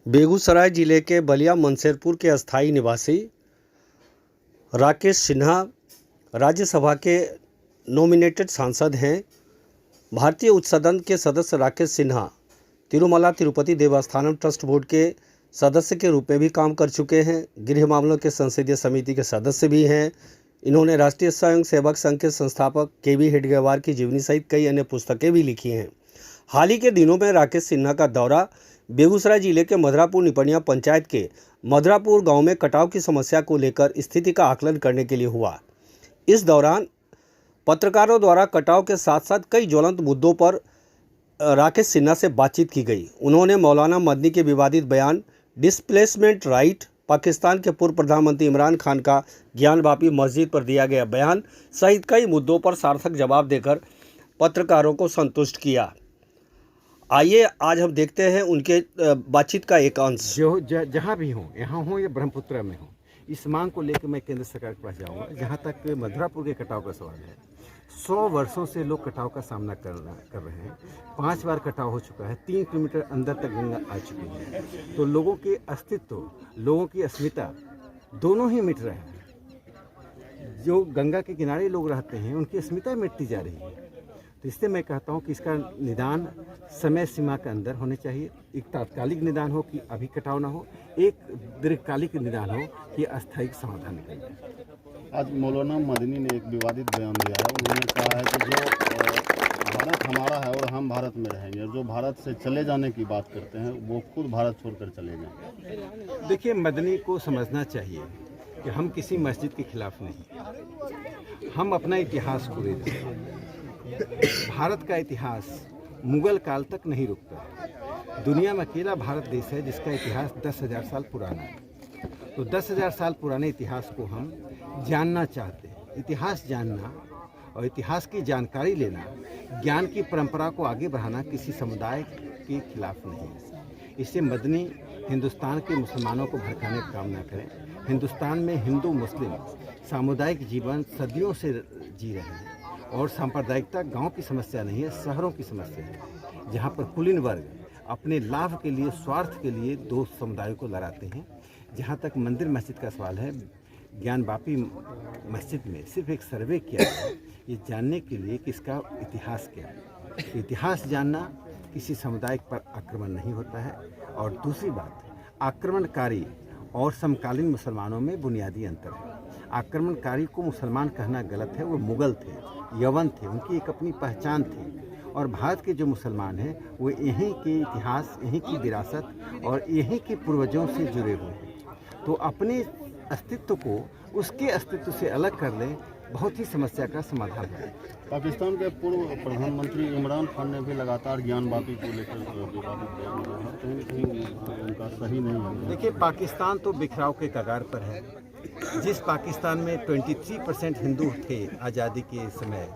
बेगूसराय जिले के बलिया मनसेरपुर के अस्थायी निवासी राकेश सिन्हा राज्यसभा के नॉमिनेटेड सांसद हैं। भारतीय उच्च सदन के सदस्य राकेश सिन्हा तिरुमला तिरुपति देवस्थानम ट्रस्ट बोर्ड के सदस्य के रूप में भी काम कर चुके हैं। गृह मामलों के संसदीय समिति के सदस्य भी हैं। इन्होंने राष्ट्रीय स्वयं सेवक संघ के संस्थापक के.वी. हेडगेवार की जीवनी सहित कई अन्य पुस्तकें भी लिखी हैं। हाल ही के दिनों में राकेश सिन्हा का दौरा बेगूसराय जिले के मधरापुर निपनिया पंचायत के मधरापुर गांव में कटाव की समस्या को लेकर स्थिति का आकलन करने के लिए हुआ। इस दौरान पत्रकारों द्वारा कटाव के साथ साथ कई ज्वलंत मुद्दों पर राकेश सिन्हा से बातचीत की गई। उन्होंने मौलाना मदनी के विवादित बयान, डिस्प्लेसमेंट राइट, पाकिस्तान के पूर्व प्रधानमंत्री इमरान खान का ज्ञानवापी मस्जिद पर दिया गया बयान सहित कई मुद्दों पर सार्थक जवाब देकर पत्रकारों को संतुष्ट किया। आइए आज हम देखते हैं उनके बातचीत का एक अंश। जो जहाँ भी हूँ, यहाँ हूँ या ब्रह्मपुत्र में हूँ, इस मांग को लेकर मैं केंद्र सरकार के पास जाऊँगा। जहाँ तक मधुरापुर के कटाव का सवाल है, 100 वर्षों से लोग कटाव का सामना कर रहे हैं। 5 बार कटाव हो चुका है, 3 किलोमीटर अंदर तक गंगा आ चुकी है। तो लोगों के अस्तित्व, लोगों की अस्मिता दोनों ही मिट रहे हैं। जो गंगा के किनारे लोग रहते हैं, उनकी अस्मिता मिटती जा रही है। तो इससे मैं कहता हूँ कि इसका निदान समय सीमा के अंदर होने चाहिए। एक तात्कालिक निदान हो कि अभी कटाव ना हो, एक दीर्घकालिक निदान हो कि अस्थायी समाधान निकल जाए। आज मौलाना मदनी ने एक विवादित बयान दिया है। उन्होंने कहा है कि जो भारत हमारा है और हम भारत में रहेंगे, और जो भारत से चले जाने की बात करते हैं वो खुद भारत छोड़कर चले गए। देखिए, मदनी को समझना चाहिए कि हम किसी मस्जिद के खिलाफ नहीं, हम अपना इतिहास को देते हैं। भारत का इतिहास मुगल काल तक नहीं रुकता। दुनिया में अकेला भारत देश है जिसका इतिहास 10,000 साल पुराना है। तो 10,000 साल पुराने इतिहास को हम जानना चाहते हैं। इतिहास जानना और इतिहास की जानकारी लेना, ज्ञान की परंपरा को आगे बढ़ाना किसी समुदाय के खिलाफ नहीं है। इससे मदनी हिंदुस्तान के मुसलमानों को भड़काने का काम न करें। हिंदुस्तान में हिंदू मुस्लिम सामुदायिक जीवन सदियों से जी रहे हैं, और सांप्रदायिकता गांव की समस्या नहीं है, शहरों की समस्या है, जहां पर कुलीन वर्ग अपने लाभ के लिए, स्वार्थ के लिए दो समुदायों को लड़ाते हैं। जहां तक मंदिर मस्जिद का सवाल है, ज्ञानवापी मस्जिद में सिर्फ एक सर्वे किया है ये जानने के लिए कि इसका इतिहास क्या है। इतिहास जानना किसी समुदाय पर आक्रमण नहीं होता है। और दूसरी बात, आक्रमणकारी और समकालीन मुसलमानों में बुनियादी अंतर है। आक्रमणकारी को मुसलमान कहना गलत है, वो मुगल थे, यवन थे, उनकी एक अपनी पहचान थी। और भारत के जो मुसलमान हैं वो यहीं के इतिहास, यहीं की विरासत और यहीं के पूर्वजों से जुड़े हुए हैं। तो अपने अस्तित्व को उसके अस्तित्व से अलग कर लें, बहुत ही समस्या का समाधान है। पाकिस्तान के पूर्व प्रधानमंत्री इमरान खान ने भी लगातार ज्ञानवापी को लेकर विवादित बयान दिया है। कहीं उनका सही नहीं है। देखिए, पाकिस्तान तो बिखराव के कगार पर है। जिस पाकिस्तान में 23% हिंदू थे आज़ादी के समय,